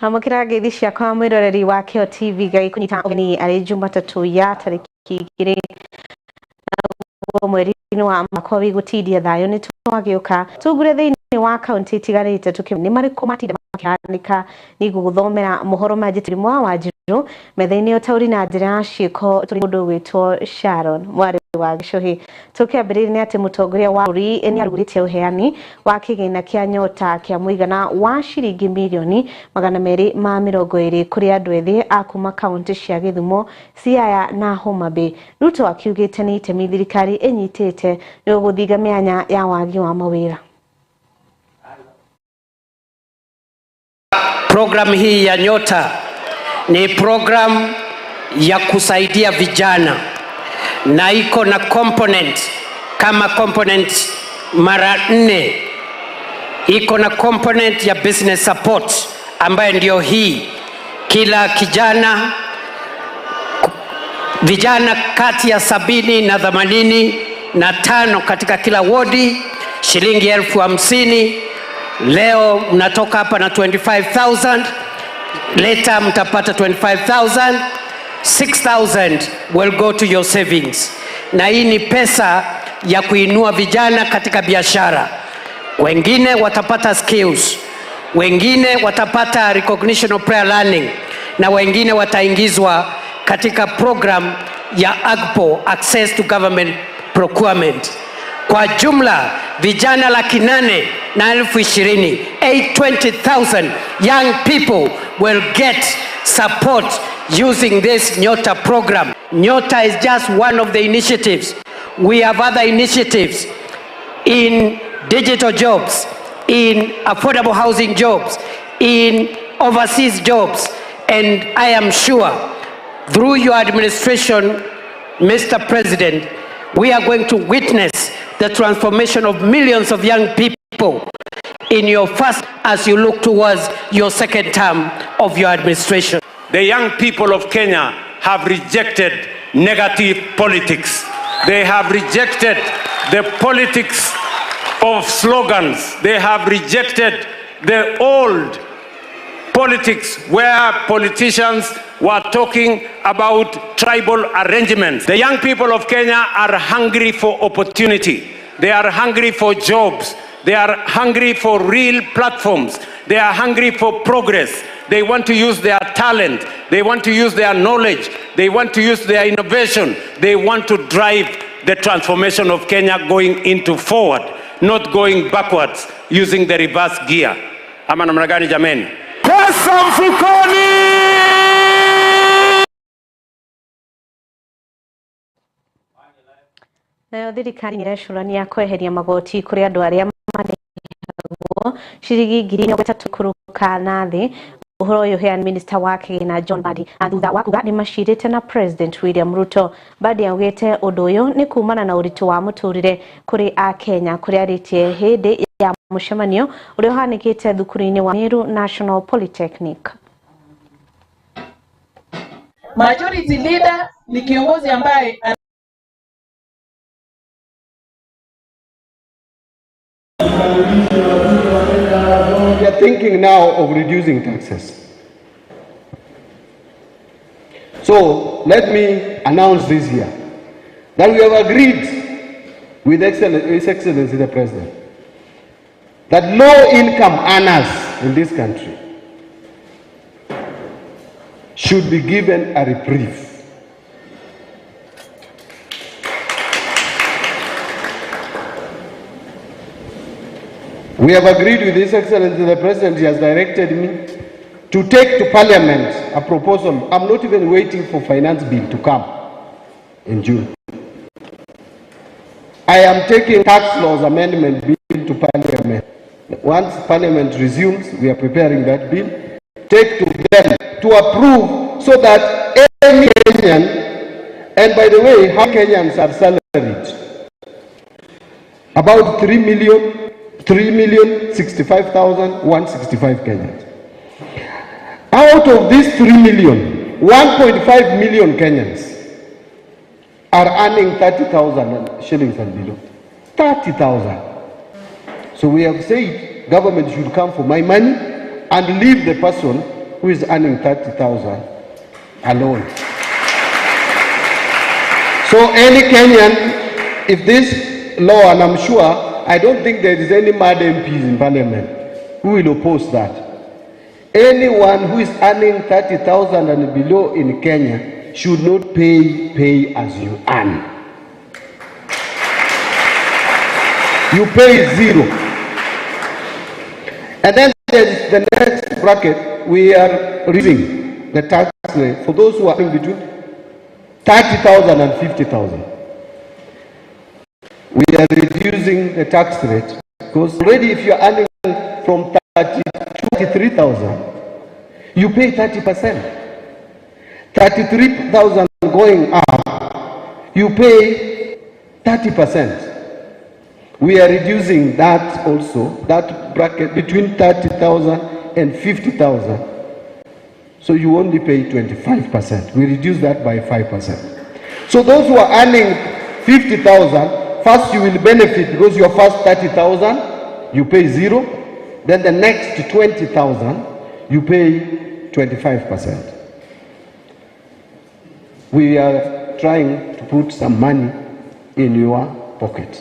Hamukira geithia kwa mwiroreri wa Keo TV gai kunyita ugeni ari Jumatatu ya tariki 2 mweri wa makovi gutidia thayo ni twagiuka tugure thiini wa county tigarite tukimni mariko matinde makianika ni guguthomera mohoro majitiri mwa wajiru methaini otauri na njira ciiko turi mundu witwo Sharon mwari wa Gicuhi tukiambiriria ni ati mutongoria wa buri ni aruguritie uheani wa kigina kia nyota kia muigana wa shilingi milioni 220 kuri andu ethi akuma county cia Githumo, Siaya na Homa Bay. Ruto akiugite ni itemi thirikari enyitete ni guthiga mianya ya wagi wa mawira. Program hii ya Nyota ni program ya kusaidia vijana na iko na component kama component mara 4. Iko na component ya business support ambayo ndio hii, kila kijana vijana kati ya 70 na 85 katika kila wodi shilingi 50,000. Leo mnatoka hapa na 25,000, later mtapata 25,000, 6,000 will go to your savings. Na hii ni pesa ya kuinua vijana katika biashara. Wengine watapata skills, wengine watapata recognition of prior learning, na wengine wataingizwa katika program ya AGPO, Access to Government Procurement. Kwa jumla vijana 820,000, 820,000 young people will get support using this Nyota program. Nyota is just one of the initiatives. We have other initiatives in digital jobs, in affordable housing jobs, in overseas jobs, and I am sure through your administration, Mr. President, we are going to witness the transformation of millions of young people in your first as you look towards your second term of your administration. The young people of Kenya have rejected negative politics. They have rejected the politics of slogans. They have rejected the old politics where politicians were talking about tribal arrangements. The young people of Kenya are hungry for opportunity. They are hungry for jobs. They are hungry for real platforms. They are hungry for progress. They want to use their talent. They want to use their knowledge. They want to use their innovation. They want to drive the transformation of Kenya going into forward, not going backwards using the reverse gear. Ama namna gani jameni? Pesa mfukoni! Na thirikari iracurania kweheria magoti kuri andu aria marihagwo shiringi 3,000 kuruka na thi. Uhoro uyu hean minister wa kigina John Badi athutha wa kuga ni mashirite na President William Ruto. Badi augite undu uyu ni kumana na uritu wa muturire kuri a Kenya kuri aritie hindi ya mushemanio uri uhanikite thukuru-ini wa Meru National Polytechnic. Majority leader ni kiongozi ambaye we are thinking now of reducing taxes. So let me announce this here that we have agreed with His Excellency the President that low-income earners in this country should be given a reprieve. We have agreed with His Excellency the President. He has directed me to take to Parliament a proposal. I'm not even waiting for finance bill to come in June. I am taking tax laws amendment bill to Parliament. Once Parliament resumes, we are preparing that bill. Take to them to approve so that any Kenyan, and by the way, how Kenyans are salaried? About 3,065,165 Kenyans. Out of these 3 million, 1.5 million Kenyans are earning 30,000 shillings and below. 30,000. So we have said government should come for my money and leave the person who is earning 30,000 alone. So any Kenyan, if this law, and I'm sure, I don't think there is any mad MPs in parliament who will oppose that. Anyone who is earning 30,000 and below in Kenya should not pay as you earn. You pay zero. And then there is the next bracket. We are reducing the tax rate for those who are in between 30,000 and 50,000. We are reducing the tax rate because already if you are earning from 30 to 33,000, you pay 30%. 33,000 going up, you pay 30%. We are reducing that also, that bracket between 30,000 and 50,000. So you only pay 25%. We reduce that by 5%. So those who are earning 50,000, first you will benefit because your first 30,000, you pay zero. Then the next 20,000, you pay 25%. We are trying to put some money in your pocket.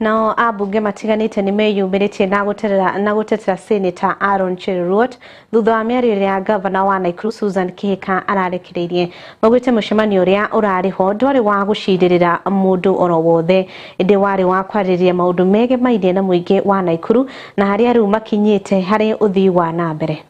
Now abunge matiganite ni meyumiritie na gutetera Senator Aaron Cheruiyot thutha wa mĩario ya Governor wa Nakuru Susan Kihika ararekereirie magwite mũcemanio ũrĩa ũrarĩ ho ndwarĩ wa gũcindirĩra mũndũ oro wothe ĩndĩ warĩ wa kwarĩrĩria maũndũ megemainie na mũingĩ wa Nakuru na harĩa rĩu makinyĩte harĩ ũthii wa na mbere.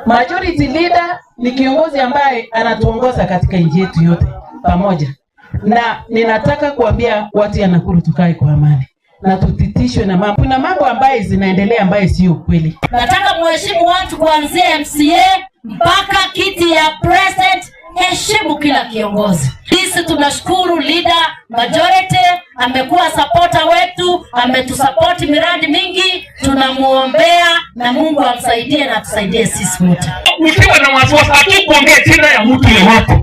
Majority leader ni kiongozi ambaye anatuongoza katika nchi yetu yote pamoja. Na ninataka kuambia watu ya Nakuru tukae kwa amani na tutitishwe na mambo. Kuna mambo ambaye zinaendelea ambaye sio kweli. Nataka mheshimu watu kuanzia MCA mpaka kiti ya president, heshimu kila kiongozi. Sisi tunashukuru leader majority amekuwa supporter wetu, ametusupport miradi mingi, tunamuombea na Mungu amsaidie na tusaidie sisi wote. Ukiwa na wasiwasi hatukuongea jina ya mtu yeyote.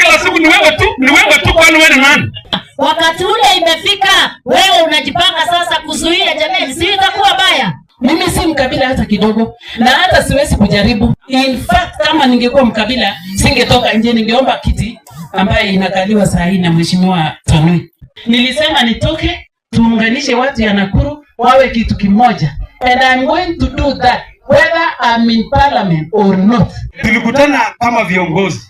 Kila siku ni wewe tu kwani wewe ni nani? Wakati ule imefika, wewe unajipanga sasa kuzuia jamii, si itakuwa baya. Mimi si mkabila hata kidogo na hata siwezi kujaribu. In fact kama ningekuwa mkabila singetoka nje, ningeomba kiti ambaye inakaliwa saa hii na mheshimiwa Tanui. Nilisema nitoke tuunganishe watu ya Nakuru wawe kitu kimoja. And I'm going to do that whether I'm in parliament or not. Tulikutana kama viongozi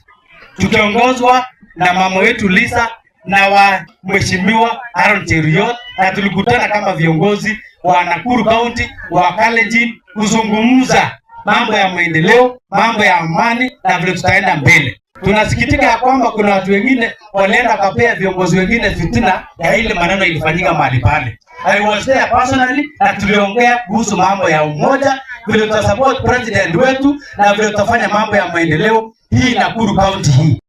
tukiongozwa na mama wetu Lisa na wa mheshimiwa Aaron Cheruiyot, na tulikutana kama viongozi wa Nakuru County wa Kalenjin kuzungumza mambo ya maendeleo, mambo ya amani na vile tutaenda mbele. Tunasikitika ya kwamba kuna watu wengine walienda kapea viongozi wengine fitina ya ile maneno ilifanyika mahali pale. I was there personally na tuliongea kuhusu mambo ya umoja, vile tutasupport president wetu na vile tutafanya mambo ya maendeleo hii Nakuru County hii.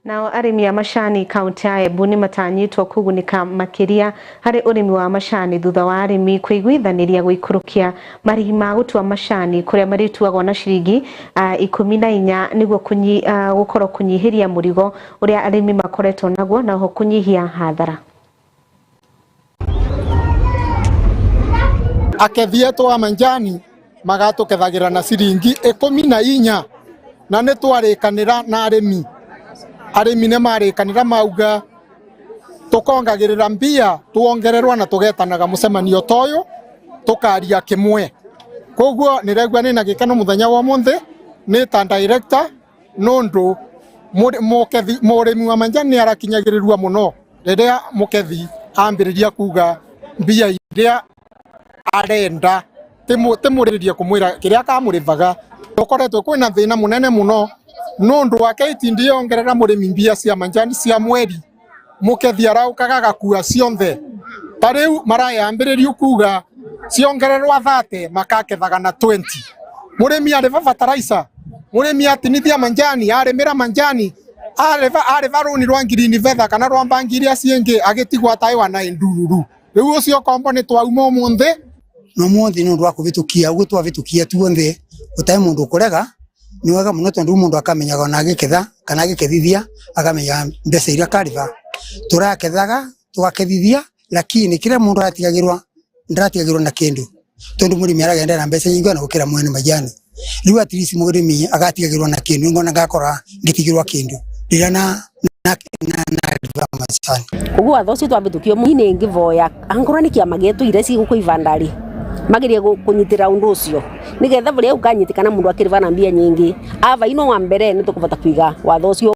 Nao arĩmi a macani kaunti ya Embu nĩ matanyĩtwo kũgunĩka makĩria harĩ ũrĩmi wa macani thutha wa arĩmi kũiguithanĩria gũikũrũkia marĩhi ma gũtua macani kũrĩa marĩtuagwo na ciringi 14 nĩguo gũkorwo kũnyihĩria mũrigo ũrĩa arĩmi makoretwo naguo na ho kũnyihia hathara. Akethi etu a manjani magatukethagira na ciringi 14 na nĩ twarĩkanĩra na arĩmi nĩ marĩkanĩra mauga tukongagĩrĩra mbia tuongererwa na tugetanaga mũcemanio toyo tukaria kimwe. Koguo nĩregua nĩ na gĩkeno mũthenya wa mũthĩ nĩ ta director nondu mũrĩmi wa manjani arakinyagĩrĩrua mũno rĩrĩa mũkethi ambĩrĩria kuga mbia iria arenda timũrĩrĩrie kũmwĩra kĩrĩa kamũrĩvaga. Tukoretwo kwĩna thĩna mũnene mũno nondu wake itindi ongerera mũrĩmi mbia cia manjani cia mweri mũkethi araukaga gakua cionthe. Tarĩu marayambĩrĩrio kuga ciongererwa 30 makakethaga na 20. Mũrĩmi arĩva fertilizer, mũrĩmi atinithia manjani, arĩmĩra manjani, arĩva rũni rwa ngirini vetha kana rwa bangi iria ciĩngĩ agĩtigwa taiwa na ndururu. Rĩu ũcio kombo nĩ twauma ũmũthĩ no mũthĩ nĩ ũndũ wa kũvĩtũkia ũguo twavĩtũkia tuothe gũtarĩ mũndũ ũkũrega. Ni wega mũno tondũ mũndũ akamenyaga na agĩketha kana agĩkethithia akamenya mbeca iria kariva turakethaga twakethithia lakini kila mundu atigagirwa ndatigagirwa na kindu tondu murimi aragenda na mbeca nyingi na gukira mwene majani riu at least murimi agatigagirwa na kindu ngona ngakora ngitigirwa kindu ndira na macani uguo athocio twambitukio mwine ngivoya angorwa ni kiama gitu ireci guko ivandari magirie kunyitira undu ucio nigetha buri ukanyitikana mundu akirivana mbia nyingi ava ino wa mbere ni tukuvota kwiga watho ucio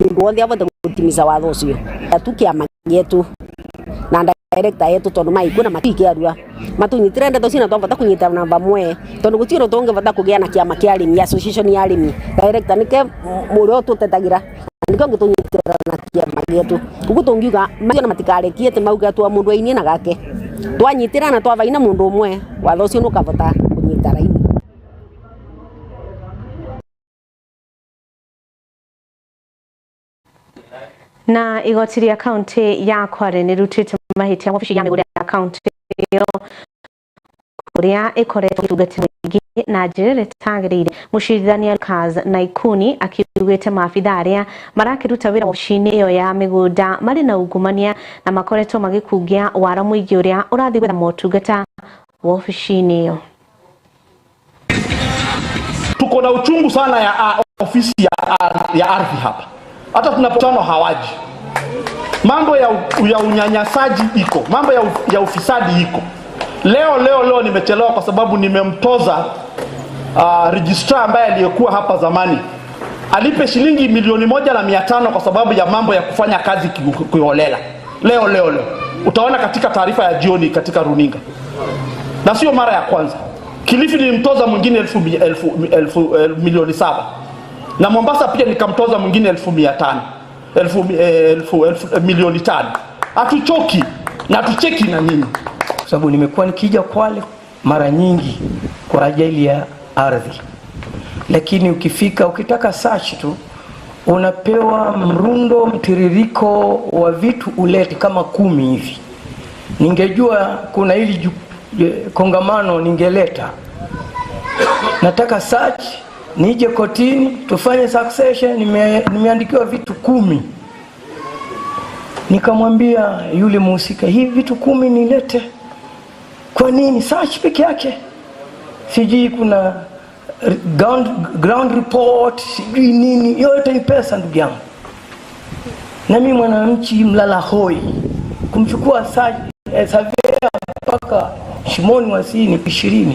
mundu wothe avota gutimiza watho ucio atukiama gitu na director yetu tondu maikuna matikiarua matunyitire ndeto cina twavota kunyita na vamwe tondu gutiro tungivota kugia na kiama kia arimi association ya arimi director nike murio tutetagira niko ngitunyitira na kiama gitu ugu tungiuga magio na matikarekie te mauga twa mundu ainie na gake twanyitira na twavaina mundu umwe watho ucio nukavota kunyita raini. Na igoti ria kaunti ya Kware ni rutite mahitia wabici ya miguri ya kaunti iyo kuria ikoretwo tugatira ingi na njira tagirire mushirithania Lucas Naikuni akiugite maabitha aria marakiruta wira wabici-ini iyo ya migunda mari na ungumania na makoretwo magikungia wara muingi uria urathi gwetha motungata wabici-ini iyo. Tuko na uchungu sana ya ofisi ya ardhi hapa. Hata tunapotano hawaji. Mambo ya unyanyasaji iko, mambo ya ufisadi iko. Leo nimechelewa kwa sababu nimemtoza registrar ambaye aliyekuwa hapa zamani alipe shilingi 1,500,000 kwa sababu ya mambo ya kufanya kazi kiholela. Leo utaona katika taarifa ya jioni katika runinga. Na sio mara ya kwanza. Kilifi nilimtoza mwingine 1,700,000 na Mombasa pia nikamtoza mwingine 1,500,000. Hatuchoki na tucheki na nini, kwa sababu nimekuwa nikija Kwale mara nyingi kwa ajili ya ardhi, lakini ukitaka search tu unapewa mrundo mtiririko wa vitu ulete kama 10 hivi. Ningejua kuna hili kongamano ningeleta. Nataka search nije kotini tufanye succession, nimeandikiwa vitu 10. Nikamwambia yule muhusika, hivi vitu 10 nilete. Kwa nini search peke yake? Sijui kuna ground report, sijui nini, yote ni pesa ndugu yangu. Na mimi mwananchi mlala hoi kumchukua surveyor mpaka Shimoni Wasini 20.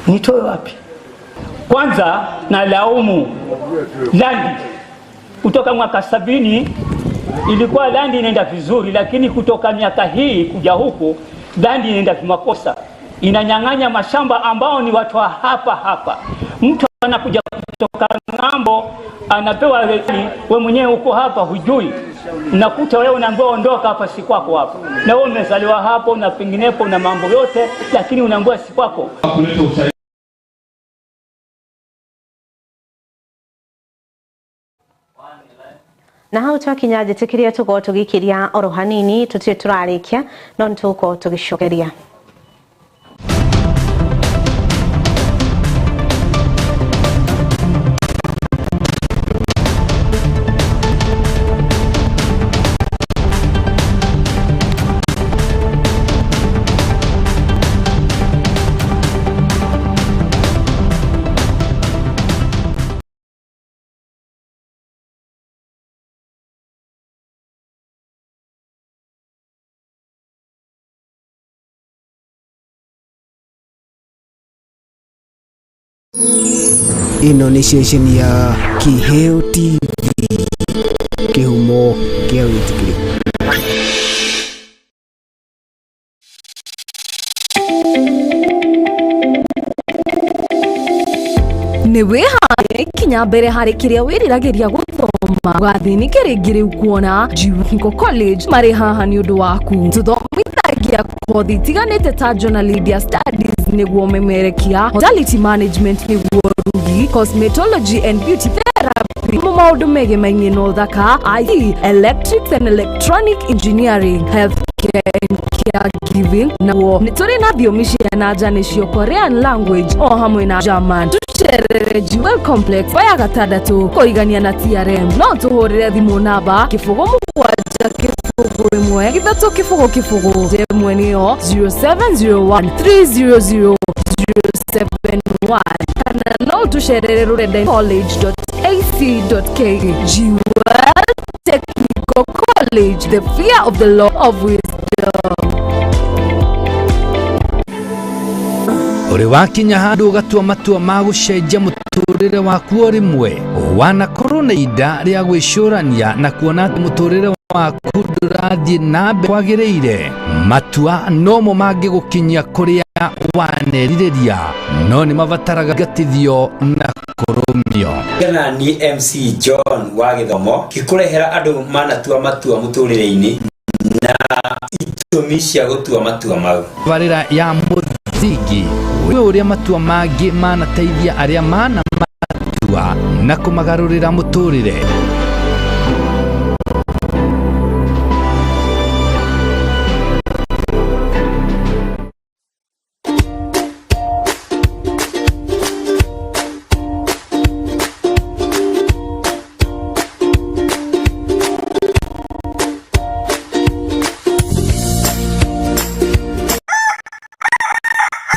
Nitoe wapi? Kwanza na laumu landi. Kutoka mwaka 70 ilikuwa landi inaenda vizuri, lakini kutoka miaka hii kuja huku landi inaenda kimakosa. Inanyang'anya mashamba ambao ni watu wa hapa. Mtu anakuja kutoka ng'ambo anapewa wewe mwenyewe uko hapa hujui. Unakuta wewe unaambiwa ondoka hapa, si kwako hapa. Na wewe umezaliwa hapo na penginepo na mambo yote, lakini unaambiwa si kwako. Na hau twakinya njitikiria tuko tugikiria oro hanini tutire turarikia no nituko tugicokeria. Ino ni station ya Kiheo TV, kihumo kia witikiri. Ni wihare kinya mbere hari kiria wiriragiria guthoma wathini kirigiri kuona Jivungo College mari haha ni undu waku tuthomithagia kothi tiganite ta Journalism Studies niguo memerekia, Hospitality Management niguo rugi, Cosmetology and Beauty Therapy maundu mege maingi no thaka, IT, Electrics and Electronic Engineering, Healthcare and Caregiving naguo nituri na thiomi cia nanja nicio Korean language o hamwe na German. Tucerere Jewel Complex waya gatandatu kuigania na TRM no tuhurire thimu namba 07 kifugu rimwe githatu kifugu kifugu rimwe niyo 0701 300 kana no tusherere rurenda college.ac.ke. Jewel Technical College, the fear of the law of wisdom. Uri wakinya handu ugatua matua ma gucenjia muturire waku rimwe wana korona ida ria gwicurania na kuona muturire waku ndurathie na mbere kwagiriire. Matua nomo mangigukinyia kuria waneririria no ni mabataraga gatithio na kurumio. Kana ni MC John wa githomo gikurehera andu manatua matua muturire-ini na itumi cia gutua matua mau. Barira ya muthingi uria matua mangi manateithia aria mana matua na kumagarurira muturire.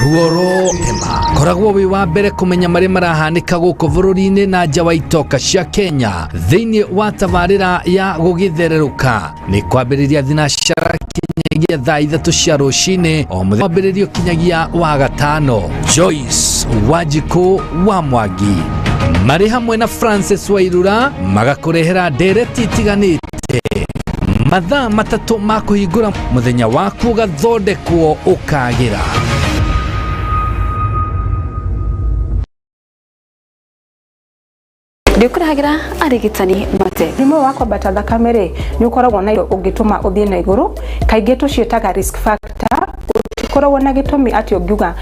Ruoro tema koragwo wi wa mbere kumenya mari marahanika guko bururi-ini na nja wa itoka cia Kenya thiini wa tabarira ya gugithereruka ni kwambiriria thinashara kinyagia thaa 3 cia rucini o muthenya kwambiririo kinyagia wa gatano. Joyce Wajiko wa Mwangi mari hamwe na Francis Wairura magakurehera ndereti itiganite mathaa matatu ma kuhingura muthenya waku gathondekwo ukagira. Ndikuragira arigitani mate rimo wako bata thakame ri ni ukoragwo na ungituma uthie na iguru kaingi tucietaga risk factor ukoragwo na gitumi ati ungiuga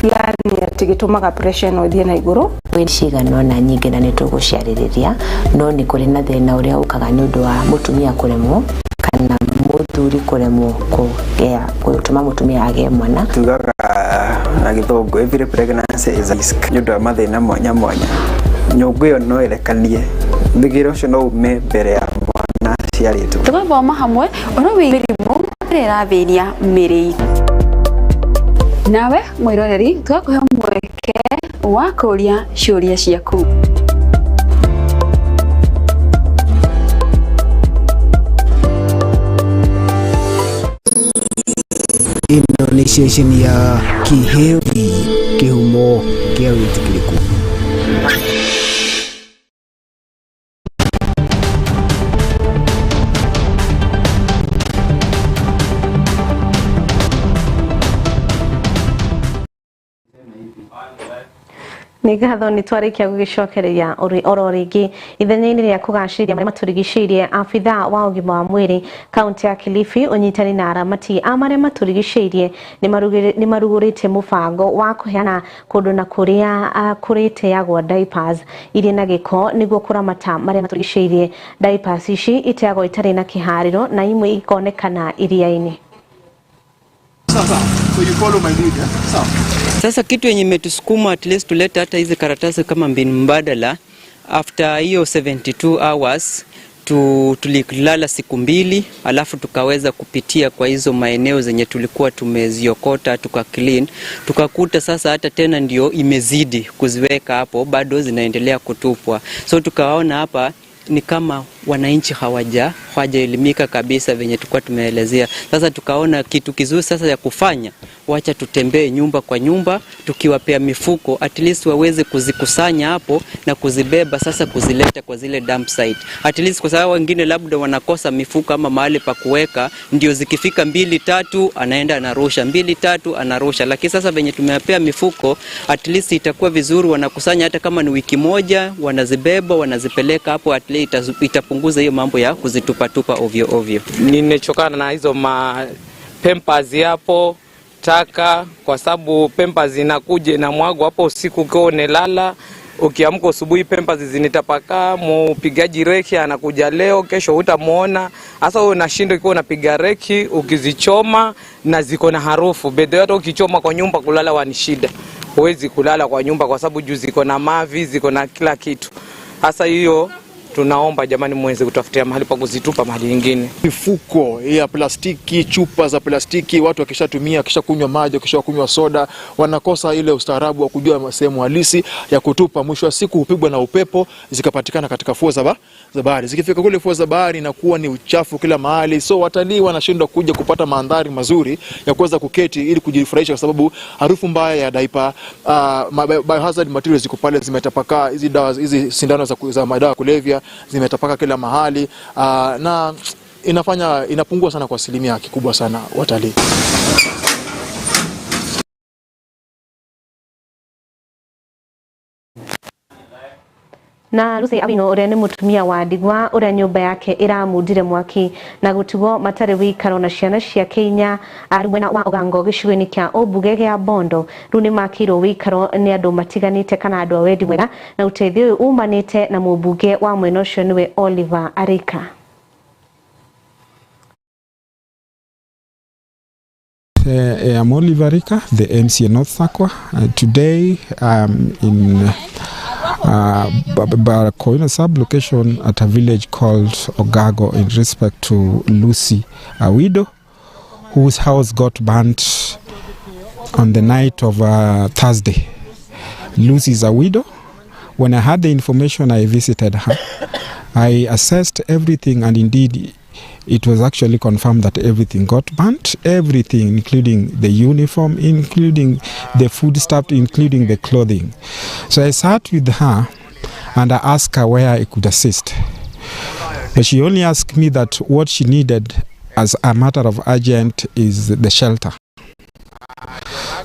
fulani ati gitumaga pressure no uthie na iguru wicigano na nyingi na nituguciaririria no ni kuri na thina uria ukaga ni undu wa mutumia kuremwo kana muthuri kuremwo gutuma mutumia age mwana. Tugaga na githungu every pregnancy is a risk nyu ndo mathina mwanya mwanya nyungu yo no erekanie thigiro cio no ume mbere ya mwana ciaritwo. Tugathoma hamwe oro wirimu irathĩnia mĩrĩ nawe mwiroreri tugakuhe mweke wa kũria ciũria ciaku. Ino ni station ya Kihevi kihumo kia witikiriku. Ni gatho ni twarikia gugicokereria oro ringi ithenya-ini ria kugacirithia maria maturigicirie. Afitha wa ugima wa mwiri kaunti ya Kilifi unyitani na aramati a maria maturigicirie ni marugurite mubango wa kuheana kundu na kuria kuriteagwo diapers iria na giko niguo kuramata maria maturigicirie. Diapers ici iteagwo itari na kihariro na imwe ikonekana iria-ini. So you follow my lead, sawa. Sasa kitu yenye imetusukuma at least tulete hata hizi karatasi kama mbinu mbadala after hiyo 72 hours tulilala siku 2 alafu tukaweza kupitia kwa hizo maeneo zenye tulikuwa tumeziokota tuka clean tukakuta sasa hata tena ndio imezidi kuziweka hapo bado zinaendelea kutupwa. So tukaona hapa ni kama wananchi hawajaelimika kabisa venye tulikuwa tumeelezea. Sasa tukaona kitu kizuri sasa ya kufanya, wacha tutembee nyumba kwa nyumba tukiwapea mifuko at least waweze kuzikusanya hapo na kuzibeba sasa kuzileta kwa zile dump site. At least kwa sababu wengine labda wanakosa mifuko ama mahali pa kuweka, ndio zikifika 2-3 anaenda anarusha 2-3 anarusha. Lakini sasa venye tumewapea mifuko at least itakuwa vizuri, wanakusanya hata kama ni wiki moja wanazibeba wanazipeleka hapo, at least itapunguza hiyo mambo ya kuzitupa ovyo ovyo. Nimechokana na hizo Pampers hapo taka, kwa sababu Pampers inakuja na mwago hapo usiku kwa unelala, ukiamka asubuhi Pampers zinitapaka, mpigaji reki anakuja leo kesho utamuona. Sasa wewe unashinda ukiwa unapiga reki ukizichoma na ziko na harufu. Bedo hata ukichoma kwa nyumba kulala wani shida. Huwezi kulala kwa nyumba kwa sababu juu ziko na mavi, ziko na kila kitu. Sasa hiyo tunaomba jamani, muweze kutafutia mahali pa kuzitupa mahali nyingine. Mifuko ya plastiki, chupa za plastiki, watu wakishatumia, kishakunywa maji, kishakunywa soda, wanakosa ile ustaarabu wa kujua sehemu halisi ya kutupa. Mwisho wa siku hupigwa na upepo, zikapatikana katika fuo za bahari. Zikifika kule fuo za bahari inakuwa ni uchafu kila mahali, so watalii wanashindwa kuja kupata mandhari mazuri ya kuweza kuketi ili kujifurahisha, kwa sababu harufu mbaya ya diaper, biohazard materials ziko pale zimetapakaa, hizi dawa, hizi sindano za madawa kulevya zimetapaka kila mahali, na inapungua sana kwa asilimia kikubwa sana watalii. Na Lucy Abino uria ni mutumia wa ndigwa uria nyumba yake iramundire mwaki na gutugwo matari wikaro na ciana cia Kenya ari mwena wa Ogango gicigo-ini kia Obuge gia Bondo runi makiro wikaro ni andu matiganite kana andu awendi mwega na uteithio uyu umanite na mubunge wa mwena ucio niwe Oliver Arika. I'm Oliver Arika, the MC North Sakwa. Today in Barakoina sub-location at a village called Ogago in respect to Lucy, a widow whose house got burnt on the night of Thursday. Lucy is a widow. When I had the information, I visited her. I assessed everything, and indeed it was actually confirmed that everything got burnt, everything, including the uniform, including the food stuff, including the clothing. So I sat with her and I asked her where I could assist. But she only asked me that what she needed as a matter of urgent is the shelter.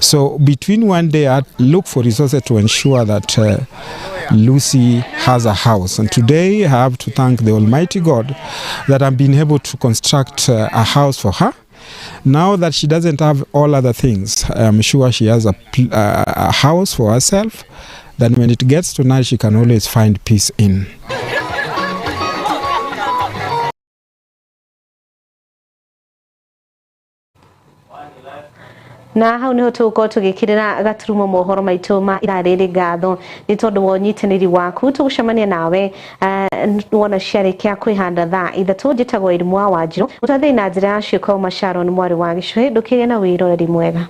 So between one day I looked for resources to ensure that Lucy has a house, and today I have to thank the Almighty God that I've been able to construct a house for her. Now that she doesn't have all other things, I'm sure she has a house for herself, that when it gets to night she can always find peace in. Na hau niho tugukorwo tugikirira gaturumo mohoro maitu ma irariri ngatho ni tondu wa unyitaniri waku. Tugucemania nawe wona ciarikia kwihanda thaa ithatu. Njitagwo Irimwa Wanjiru, utathii na njira ya ciuko Sharon Mwari wa Gicuhi. Ndukirie na wiroreri mwega.